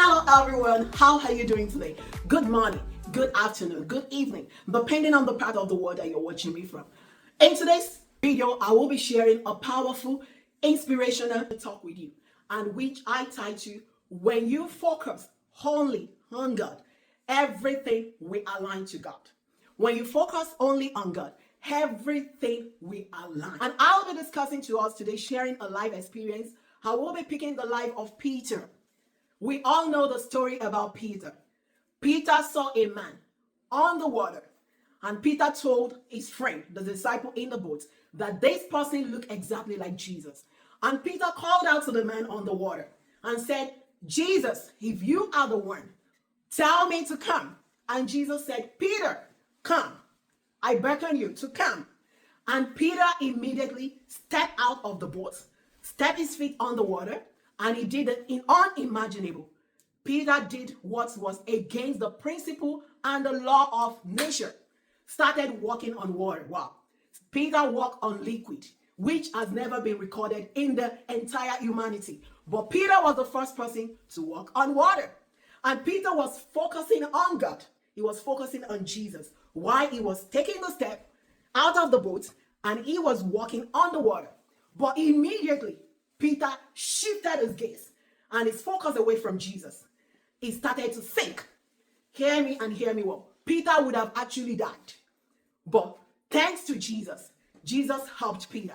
Hello everyone, how are you doing today? Good morning, good afternoon, good evening, depending on the part of the world that you're watching me from. In today's video, I will be sharing a powerful, inspirational talk with you, and which I title, When You Focus Only on God, Everything Will Align to God. When you focus only on God, everything will align. And I'll be discussing to us today, sharing a life experience. I will be picking the life of Peter. We all know the story about Peter. Peter saw a man on the water, and Peter told his friend, the disciple in the boat, that this person looked exactly like Jesus. And Peter called out to the man on the water and said, Jesus, if you are the one, tell me to come. And Jesus said, Peter, come. I beckon you to come. And Peter immediately stepped out of the boat, stepped his feet on the water, and he did it in unimaginable. Peter did what was against the principle and the law of nature. Started walking on water. Wow. Peter walked on liquid, which has never been recorded in the entire humanity. But Peter was the first person to walk on water. And Peter was focusing on God. He was focusing on Jesus. Why? He was taking the step out of the boat and he was walking on the water. But immediately, Peter shifted his gaze and his focus away from Jesus. He started to sink. Hear me and hear me well. Peter would have actually died. But thanks to Jesus, Jesus helped Peter.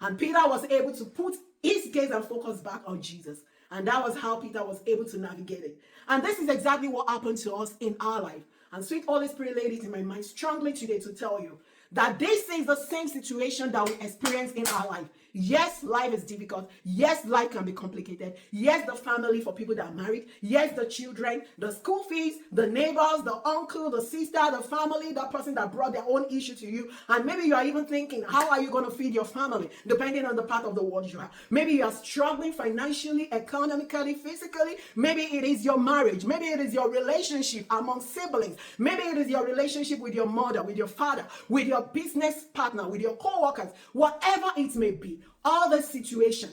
And Peter was able to put his gaze and focus back on Jesus. And that was how Peter was able to navigate it. And this is exactly what happened to us in our life. And sweet Holy Spirit laid it in my mind strongly today to tell you that this is the same situation that we experience in our life. Yes, life is difficult. Yes, life can be complicated. Yes, the family for people that are married. Yes, the children, the school fees, the neighbors, the uncle, the sister, the family, that person that brought their own issue to you. And maybe you are even thinking, how are you going to feed your family? Depending on the part of the world you are. Maybe you are struggling financially, economically, physically. Maybe it is your marriage. Maybe it is your relationship among siblings. Maybe it is your relationship with your mother, with your father, with your business partner, with your co-workers. Whatever it may be, all the situation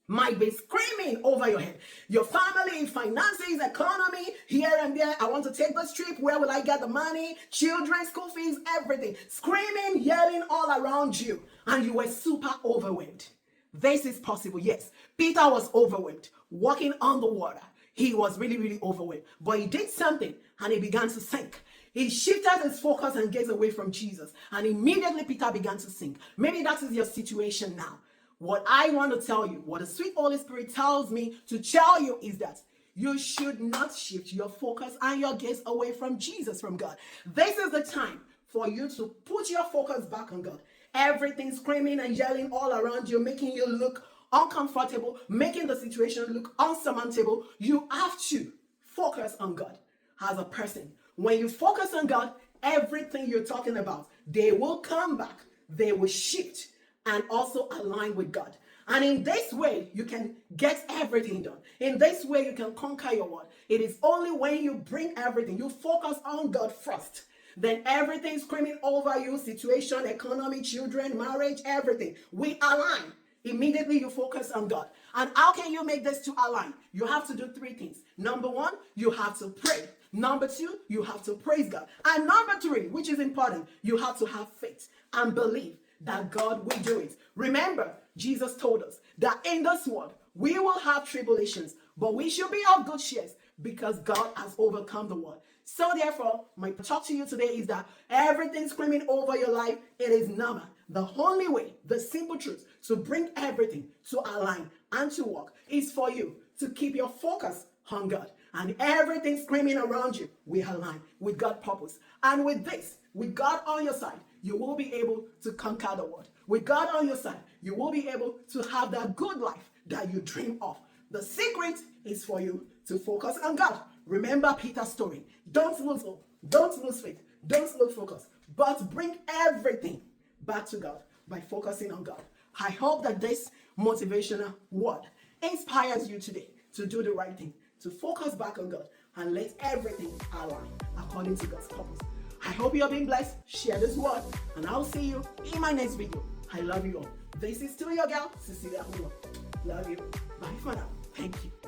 might be screaming over your head. Your family, finances, economy, here and there. I want to take this trip. Where will I get the money? Children, school fees, everything. Screaming, yelling all around you. And you were super overwhelmed. This is possible, yes. Peter was overwhelmed, walking on the water. He was really, really overwhelmed. But he did something and he began to sink. He shifted his focus and gaze away from Jesus. And immediately Peter began to sink. Maybe that is your situation now. What I want to tell you, what the sweet Holy Spirit tells me to tell you is that you should not shift your focus and your gaze away from Jesus, from God. This is the time for you to put your focus back on God. Everything screaming and yelling all around you, making you look uncomfortable, making the situation look unsurmountable. You have to focus on God as a person. When you focus on God, everything you're talking about, they will come back, they will shift, and also align with God. And in this way, you can get everything done. In this way, you can conquer your world. It is only when you bring everything, you focus on God first, then everything screaming over you, situation, economy, children, marriage, everything, we align. Immediately you focus on God. And how can you make this to align? You have to do three things. Number one, you have to pray. Number two, you have to praise God. And number three, which is important, you have to have faith and believe that God will do it. Remember, Jesus told us that in this world, we will have tribulations, but we should be of good cheer because God has overcome the world. So therefore, my talk to you today is that everything screaming over your life, it is normal. The only way, the simple truth to bring everything to align and to work is for you to keep your focus on God. And everything screaming around you will align with God's purpose. And with this, with God on your side, you will be able to conquer the world. With God on your side, you will be able to have that good life that you dream of. The secret is for you to focus on God. Remember Peter's story. Don't lose hope. Don't lose faith. Don't lose focus. But bring everything back to God by focusing on God. I hope that this motivational word inspires you today to do the right thing, to focus back on God and let everything align according to God's purpose. I hope you are being blessed. Share this word and I'll see you in my next video. I love you all. This is still your girl, Cecelia. Love you. Bye for now. Thank you.